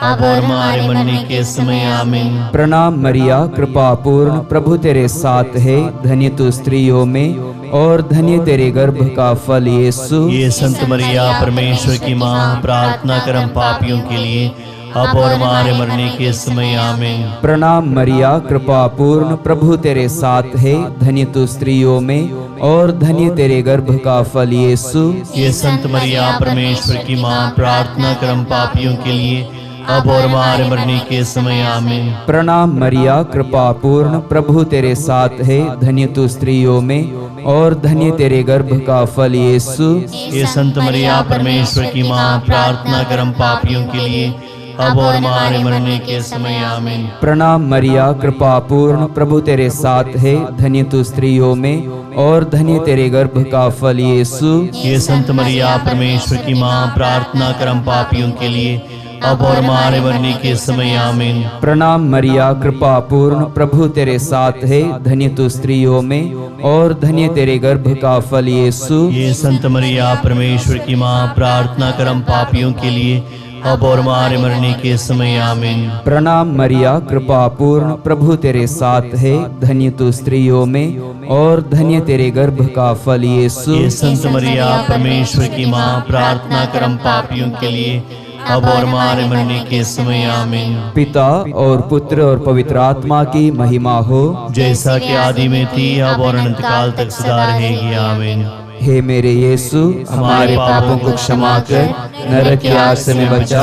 अब और हमारे मरने के समय आमीन।
प्रणाम मरिया, कृपा पूर्ण, प्रभु तेरे साथ है, धन्य तू स्त्रियों में और धन्य तेरे गर्भ का फल यीशु।
ये संत मरिया परमेश्वर की माँ, प्रार्थना कर हम पापियों के लिए अब और हमारे मरने के समय आमीन।
प्रणाम मरिया, कृपा पूर्ण, प्रभु तेरे साथ है, धन्य तू स्त्रियों में और धन्य तेरे गर्भ का फल यीशु।
ये संत मरिया परमेश्वर की माँ, प्रार्थना कर हम पापियों के लिए अब और हमारे मरने के समय आमीन।
प्रणाम मरिया, कृपा पूर्ण, प्रभु तेरे साथ है, धन्य तू स्त्रियों में और धन्य तेरे गर्भ का फल यीशु।
ये संत मरिया परमेश्वर की माँ, प्रार्थना कर हम पापियों के लिए अब और हमारे मरने के समय आमीन।
प्रणाम मरिया, कृपा पूर्ण, प्रभु तेरे साथ है, धन्य तू स्त्रियों में और धन्य तेरे गर्भ का फल यीशु।
ये संत मरिया परमेश्वर की माँ, प्रार्थना कर हम पापियों के लिए अब और हमारे मरने के समय आमीन।
प्रणाम मरिया, कृपा पूर्ण, प्रभु तेरे साथ है, धन्य तू स्त्रियों में और धन्य तेरे गर्भ का फल यीशु।
ये संत मरिया परमेश्वर की माँ, प्रार्थना कर हम पापियों के लिए अब और हमारे मरने के समय आमीन।
प्रणाम मरिया, कृपा पूर्ण, प्रभु तेरे साथ है, धन्य तू स्त्रियों में और धन्य तेरे गर्भ का फल यीशु।
ये संत मरिया परमेश्वर की माँ, प्रार्थना कर हम पापियों के लिए अब और हमारे मरने के समय आमीन।
पिता और पुत्र और पवित्र आत्मा की महिमा हो,
जैसा कि आदि में थी अब और अनंत काल तक सदा रहेगी आमीन।
हे मेरे यीशु, हमारे पापों को क्षमा कर, नरक की आग से हमें बचा,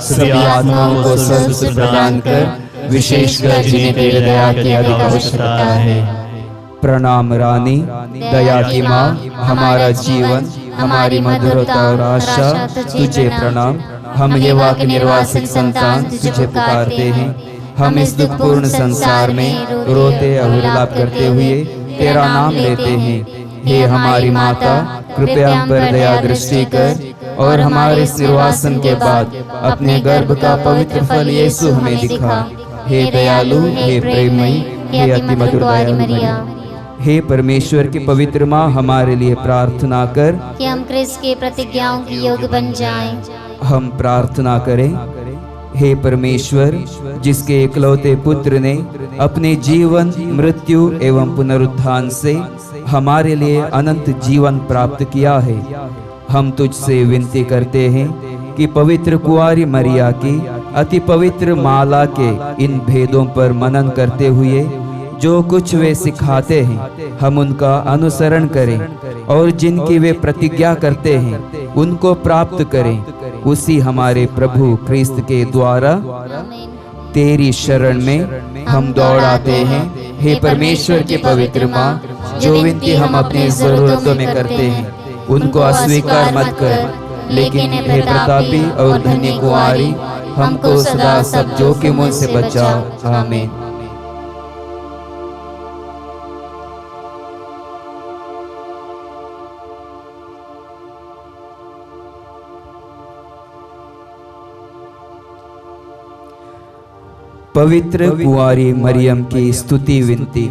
सभी आत्माओं को स्वर्ग से प्रदान कर, विशेषकर जिन्हें तेरे दया की अधिक आवश्यकता है। प्रणाम रानी, दया की माँ, हमारा जीवन, हमारी मधुरता और आशा तुझे प्रणाम। हम ये वाक्य निर्वासिक संतान तुझे पुकारते हैं। हम इस दुखपूर्ण संसार में रोते और विलाप करते हुए तेरा नाम लेते हैं। हे हमारी माता, कृपया हम पर दया दृष्टि कर और हमारे इस निर्वासन के बाद अपने गर्भ का पवित्र फल यीशु हमें दिखा। हे दयालु, हे प्रेममयी, हे अति मधुर दयालु मरिया। हे परमेश्वर की पवित्र माँ, हमारे लिए प्रार्थना कर
कि हम क्रिस्त की प्रतिज्ञाओं की योग्य बन जाएं।
हम प्रार्थना करें। हे परमेश्वर, जिसके इकलौते पुत्र ने अपने जीवन, मृत्यु एवं पुनरुत्थान से हमारे लिए अनंत जीवन प्राप्त किया है, हम तुझसे विनती करते हैं कि पवित्र कुंवारी मरिया की अति पवित्र माला के इन भेदों पर मनन करते हुए जो कुछ वे सिखाते हैं हम उनका अनुसरण करें और जिनकी वे प्रतिज्ञा करते हैं उनको प्राप्त करें। उसी हमारे प्रभु क्रिस्त के द्वारा तेरी शरण में हम दौड़ाते हैं। हे परमेश्वर के पवित्र माँ, जो विनती हम अपनी जरूरतों में करते हैं उनको अस्वीकार मत कर, लेकिन हे प्रतापी और धन्य कुंवारी, हमको सदा सब जोखिमों से बचाओ। आमीन। पवित्र कुंवारी मरियम की स्तुति विनती।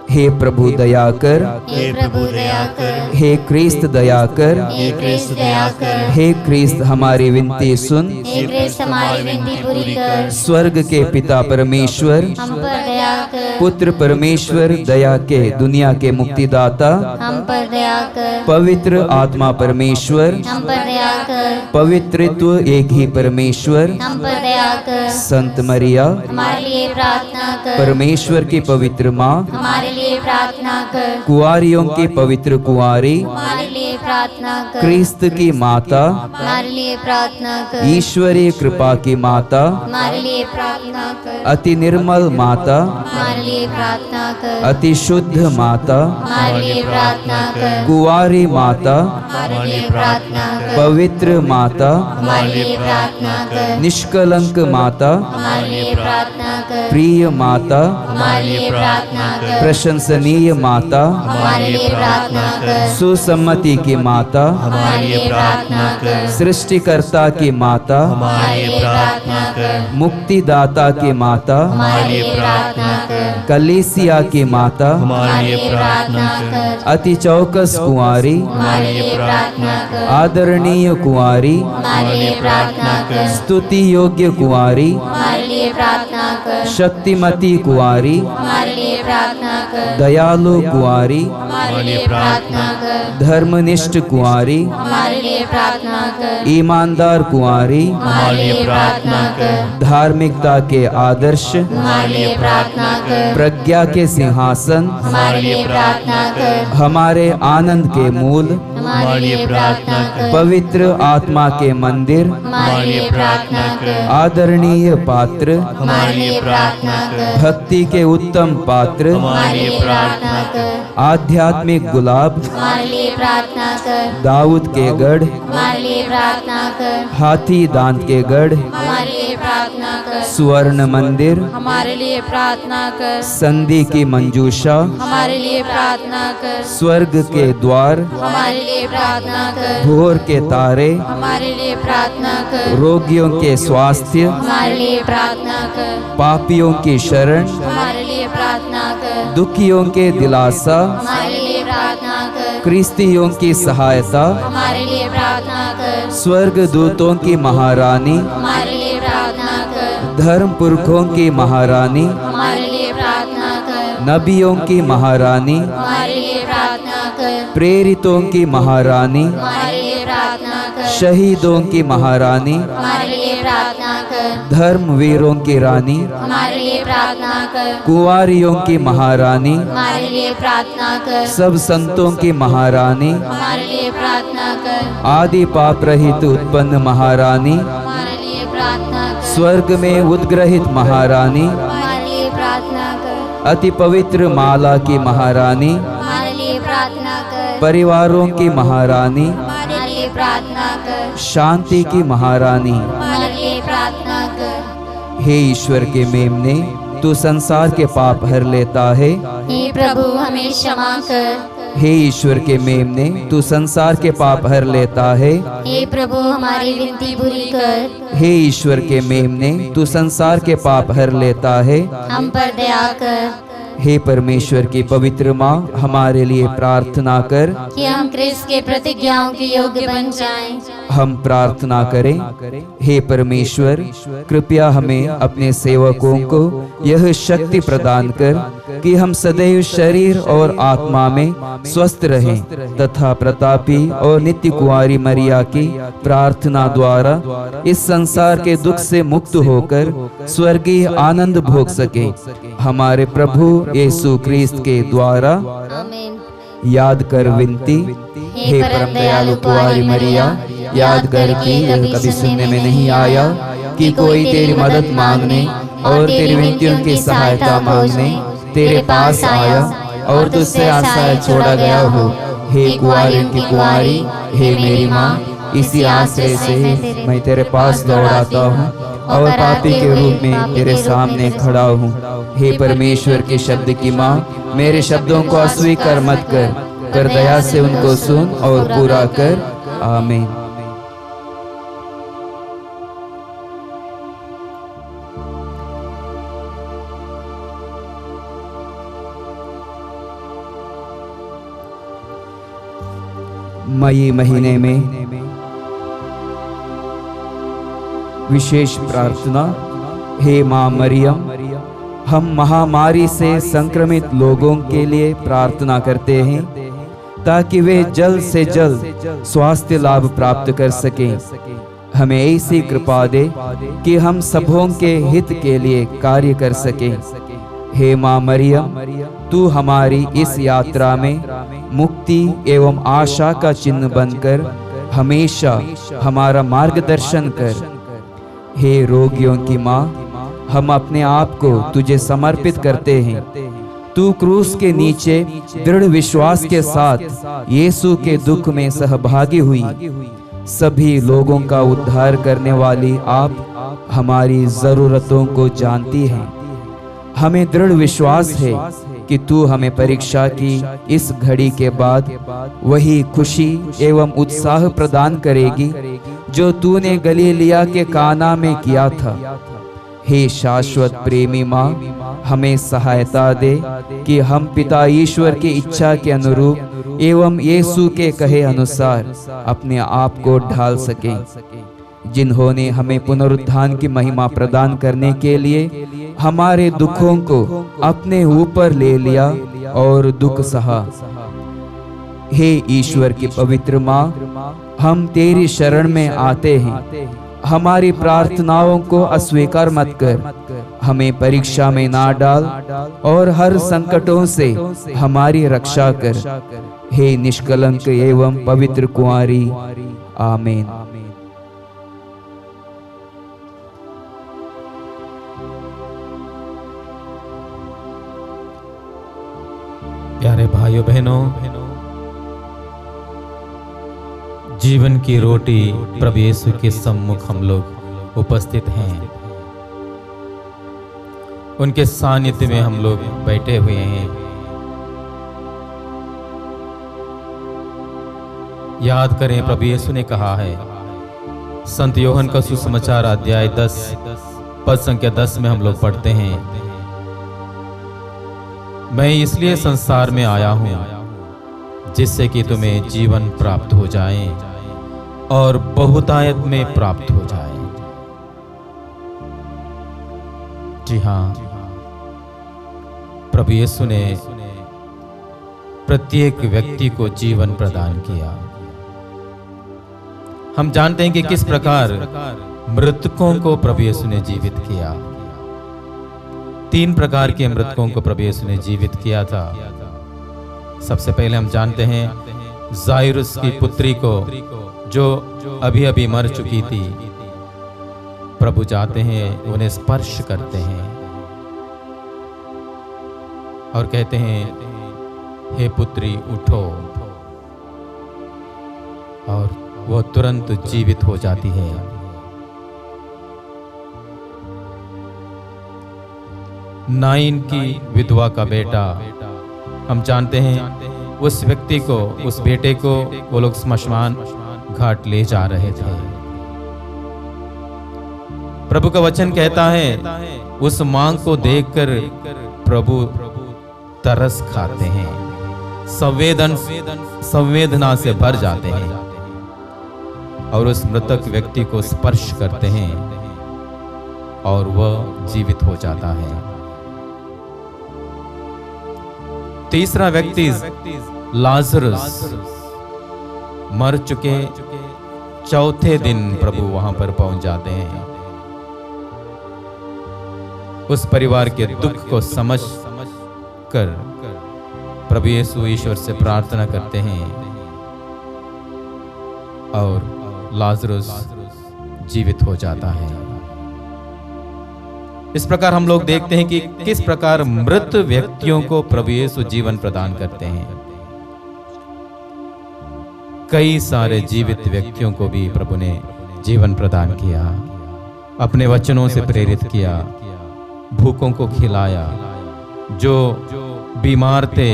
हे प्रभु दया कर,
हे प्रभु दया कर,
हे क्रिस्त दया कर,
हे क्रिस्त दया कर,
हे क्रिस्त हमारी विनती सुन।
हे क्रिस्त हमारी विनती पूरी कर।
स्वर्ग के पिता परमेश्वर,
हम पर दया कर।
पुत्र परमेश्वर दया के दुनिया के मुक्तिदाता,
हम पर दया कर।
पवित्र आत्मा परमेश्वर,
हम पर दया कर।
पवित्रत्व एक ही परमेश्वर,
हम पर दया कर।
संत मरिया
हमारे लिए प्रार्थना कर।
परमेश्वर की पवित्र माँ,
हमारे लिए प्रार्थना कर।
कुंवारियों की पवित्र कुंवारी,
हमारे लिए प्रार्थना कर।
क्रिस्त की माता,
हमारे लिए प्रार्थना कर।
ईश्वरीय कृपा की माता,
हमारे लिए प्रार्थना कर।
अति निर्मल माता,
हमारे लिए प्रार्थना कर।
अति शुद्ध माता,
हमारे लिए प्रार्थना कर।
कुंवारी माता,
हमारे लिए प्रार्थना कर।
पवित्र माता,
हमारे लिए प्रार्थना कर।
निष्कलंक माता,
हमारे लिए प्रार्थना कर।
प्रिय माता,
हमारे लिए प्रार्थना कर।
प्रशंसनीय माता,
हमारे लिए प्रार्थना कर।
सुसम्मति की माता,
हमारे लिए प्रार्थना कर।
सृष्टिकर्ता की माता,
हमारे लिए प्रार्थना कर।
मुक्तिदाता की माता,
हमारे लिए प्रार्थना कर।
कलीसिया की माता,
हमारे लिए प्रार्थना कर,
अति चौकस कुंवारी,
हमारे लिए प्रार्थना कर।
आदरणीय कुंवारी,
हमारे लिए प्रार्थना कर।
स्तुति योग्य कुंवारी,
हमारे लिए प्रार्थना कर।
शक्तिमती कुंवारी,
हमारे लिए प्रार्थना कर।
दयालु कुंवारी,
हमारे लिए प्रार्थना कर।
धर्मनिष्ठ कुंवारी,
हमारे लिए प्रार्थना कर।
ईमानदार कुंवारी,
हमारे लिए प्रार्थना कर।
धार्मिकता के आदर्श,
हमारे लिए प्रार्थना कर।
प्रज्ञा के सिंहासन,
हमारे लिए प्रार्थना कर।
हमारे आनंद के मूल,
हमारे लिए प्रार्थना कर।
पवित्र आत्मा के मंदिर,
हमारे लिए प्रार्थना कर।
आदरणीय पात्र,
हमारे लिए प्रार्थना कर।
भक्ति के उत्तम पात्र,
हमारे लिए प्रार्थना कर।
आध्यात्मिक गुलाब,
हमारे लिए प्रार्थना कर।
दाऊद के गढ़,
हमारे लिए प्रार्थना कर।
हाथी दांत के गढ़,
हमारे लिए प्रार्थना कर।
स्वर्ण मंदिर,
हमारे लिए प्रार्थना कर।
संधि की मंजूषा,
हमारे लिए प्रार्थना कर।
स्वर्ग के द्वार,
हमारे लिए प्रार्थना कर।
भोर के तारे,
हमारे लिए प्रार्थना कर।
रोगियों के स्वास्थ्य,
हमारे लिए प्रार्थना कर।
पापियों की शरण,
हमारे लिए प्रार्थना कर।
दुखियों के दिलासा,
हमारे लिए प्रार्थना कर।
क्रिस्तियों की सहायता,
हमारे लिए प्रार्थना कर।
स्वर्ग दूतों की महारानी,
हमारे लिए प्रार्थना कर।
धर्म पुरखों की महारानी,
हमारे लिए प्रार्थना कर।
नबियों की महारानी,
हमारे लिए प्रार्थना कर।
प्रेरितों की महारानी,
हमारे लिए प्रार्थना कर।
शहीदों की महारानी,
हमारे लिए प्रार्थना कर।
धर्मवीरों की रानी,
हमारे लिए प्रार्थना कर।
कुंवारियों की महारानी,
हमारे लिए प्रार्थना कर।
सब संतों की महारानी,
हमारे लिए प्रार्थना कर।
आदि पाप रहित उत्पन्न महारानी,
हमारे लिए प्रार्थना कर।
स्वर्ग में उद्ग्रहित महारानी,
हमारे लिए प्रार्थना कर।
अति पवित्र माला की महारानी,
हमारे लिए प्रार्थना कर।
परिवारों की महारानी,
हमारे लिए प्रार्थना कर।
शांति की महारानी,
हमारे लिए प्रार्थना कर।
हे ईश्वर के मेमने, तू संसार के पाप हर लेता है।
हे प्रभु हमें क्षमा कर।
हे ईश्वर के मेमने, तू संसार के पाप हर लेता है।
हे प्रभु हमारी विनती पूरी कर।
हे ईश्वर के मेमने, तू संसार के पाप हर लेता है।
हम पर दया कर।
हे परमेश्वर की पवित्र माँ, हमारे लिए प्रार्थना कर।
कि हम क्रिस्त के प्रतिज्ञाओं के योग्य बन जाएं।
हम प्रार्थना करें। हे परमेश्वर, कृपया हमें अपने सेवकों को यह शक्ति प्रदान कर कि हम सदैव शरीर और आत्मा में स्वस्थ रहें तथा प्रतापी और नित्य कुंवारी मरिया की प्रार्थना द्वारा इस संसार के दुख से मुक्त होकर स्वर्गीय आनंद भोग सके। हमारे प्रभु यीशु क्रिस्त के द्वारा।
आमीन।
याद कर विनती। हे परम दयालु कुंवारी मरिया, याद कर कि यह कभी सुनने में नहीं आया कि कोई तेरी मदद मांगने और तेरी विनतियों की सहायता मांगने तेरे पास आया और तुझसे आश्रय छोड़ा गया हो। हे कुंवारियों की कुंवारी, हे मेरी माँ, इसी आश्रय से मैं तेरे पास दौड़ाता हूँ और पापी के रूप में तेरे सामने खड़ा हूँ। हे परमेश्वर के शब्द की माँ, मेरे शब्दों को अस्वीकार मत कर, पर दया से उनको सुन और पूरा कर। आमीन। मई महीने में विशेष प्रार्थना। हे माँ मरियम, हम महामारी से संक्रमित लोगों के लिए प्रार्थना करते हैं ताकि वे जल्द से जल्द स्वास्थ्य लाभ प्राप्त कर सकें। हमें ऐसी कृपा दे कि हम सबों के हित के लिए कार्य कर सकें। हे माँ मरियम, तू हमारी इस यात्रा में मुक्ति एवं आशा का चिन्ह बनकर हमेशा हमारा मार्गदर्शन कर। हे रोगियों की माँ, हम अपने आप को तुझे समर्पित करते हैं। तू क्रूस के नीचे दृढ़ विश्वास के साथ यीशु के दुख में सहभागी हुई। सभी लोगों का उद्धार करने वाली आप हमारी जरूरतों को जानती हैं। हमें दृढ़ विश्वास है कि तू हमें परीक्षा की इस घड़ी के बाद वही खुशी एवं उत्साह प्रदान करेगी जो तूने गलीलिया के काना में किया था। हे शाश्वत प्रेमी माँ, हमें सहायता दे कि हम पिता ईश्वर की इच्छा के अनुरूप एवं यीशु के कहे अनुसार अपने आप को ढाल सकें। जिन्होंने हमें पुनरुत्थान की महिमा प्रदान करने के लिए हमारे दुखों को अपने ऊपर ले लिया और दुख सहा। हे ईश्वर की पवित्र माँ, हम तेरी शरण में आते हैं। हमारी प्रार्थनाओं को अस्वीकार मत कर, हमें परीक्षा में ना डाल और हर संकटों से हमारी रक्षा कर। हे निष्कलंक एवं पवित्र कुंवारी, आमीन।
प्यारे भाइयों बहनों, जीवन की रोटी प्रभु यीशु के सम्मुख हम लोग उपस्थित हैं। उनके सानिध्य में हम लोग बैठे हुए हैं। याद करें, प्रभु यीशु ने कहा है, संत यूहन्ना का सुसमाचार अध्याय 10 पद संख्या 10 में हम लोग पढ़ते हैं, मैं इसलिए संसार में आया हूं जिससे कि तुम्हें जीवन प्राप्त हो जाए और बहुतायत में प्राप्त हो जाए। जी हाँ, प्रभु यीशु ने प्रत्येक व्यक्ति को जीवन प्रदान किया। हम जानते हैं कि किस प्रकार मृतकों को प्रभु यीशु ने जीवित किया। 3 प्रकार के मृतकों को प्रभु यीशु ने जीवित किया था। सबसे पहले हम जानते हैं जायरुस की पुत्री को, जो अभी अभी मर चुकी थी। प्रभु जाते हैं, उन्हें स्पर्श करते हैं और कहते हैं, हे पुत्री उठो, और वह तुरंत जीवित हो जाती है। नाइन की विधवा का बेटा, हम जानते हैं उस व्यक्ति को, उस बेटे को वो लोग श्मशान घाट ले जा रहे थे। प्रभु का वचन कहता है, उस मांग को देखकर प्रभु तरस खाते हैं, संवेदना से भर जाते हैं और उस मृतक व्यक्ति को स्पर्श करते हैं और वह जीवित हो जाता है। तीसरा व्यक्ति लाजरस, मर चुके, चौथे दिन प्रभु वहां पर पहुंच जाते हैं। उस परिवार के दुख को समझ कर प्रभु यीशु ईश्वर से प्रार्थना करते हैं और लाजरस जीवित हो जाता है। इस प्रकार हम लोग देखते हैं कि किस प्रकार मृत व्यक्तियों को प्रभु यीशु जीवन प्रदान करते हैं। कई सारे जीवित व्यक्तियों को भी प्रभु ने जीवन प्रदान किया। अपने वचनों से प्रेरित किया, भूखों को खिलाया, जो बीमार थे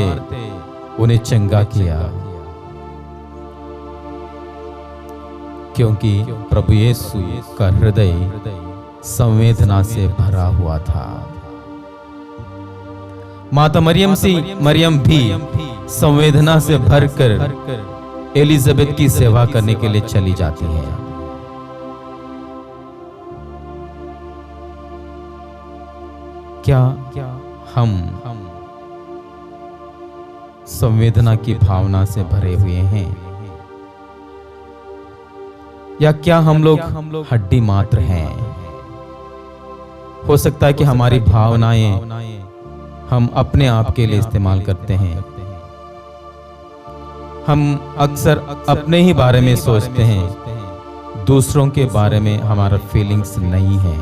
उन्हें चंगा किया, क्योंकि प्रभु यीशु का हृदय संवेदना से भरा हुआ था। माता मरियम भी संवेदना से भरकर एलिजाबेथ की सेवा करने के लिए चली जाती है। क्या हम संवेदना की भावना से भरे हुए हैं, या क्या हम लोग हड्डी मात्र हैं? हो सकता है कि हमारी भावनाएं हम अपने आप के लिए इस्तेमाल करते हैं। हम अक्सर अपने ही बारे में सोचते हैं, दूसरों के बारे में हमारा फीलिंग्स नहीं है,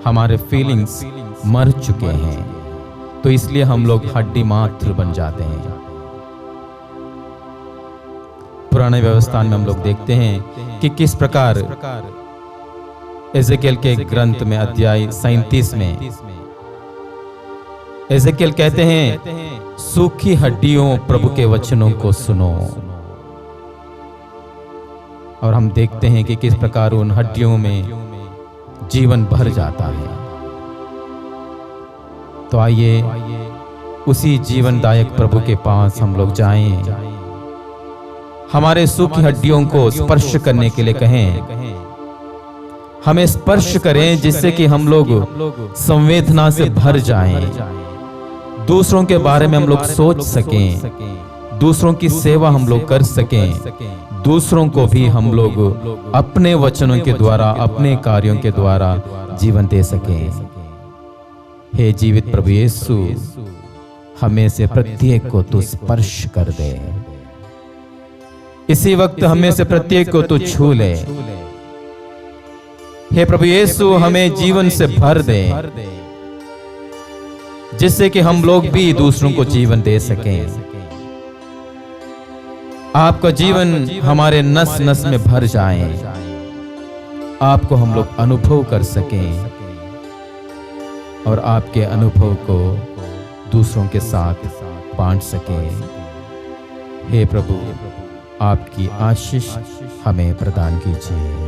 हमारे फीलिंग्स मर चुके हैं, तो इसलिए हम लोग हड्डी मात्र बन जाते हैं। पुराने व्यवस्था में हम लोग देखते हैं कि किस प्रकार एजेकियल के ग्रंथ में अध्याय 37 में एजेकियल कहते हैं, सूखी हड्डियों प्रभु के वचनों को सुनो। और हम देखते हैं कि किस प्रकार उन हड्डियों में जीवन भर जाता है। तो आइए उसी जीवनदायक प्रभु के पास हम लोग जाएं, हमारे सूखी हड्डियों को स्पर्श करने के लिए कहें, हमें स्पर्श करें जिससे कि हम लोग संवेदना से भर जाएं, दूसरों के बारे में हम लोग सोच सकें, दूसरों की सेवा हम लोग कर सकें, दूसरों को भी हम लोग अपने वचनों के द्वारा, अपने कार्यों के द्वारा जीवन दे सकें। हे जीवित प्रभु यीशु, हमें से प्रत्येक को तू स्पर्श कर दे। इसी वक्त हमें से प्रत्येक को तू छू ले। हे प्रभु यीशु, हमें जीवन से भर दे, जिससे कि हम लोग भी दूसरों को जीवन दे सकें। आपका जीवन हमारे नस नस में भर जाए, आपको हम लोग अनुभव कर सकें और आपके अनुभव को दूसरों के साथ बांट सकें। हे प्रभु, आपकी आशीष हमें प्रदान कीजिए।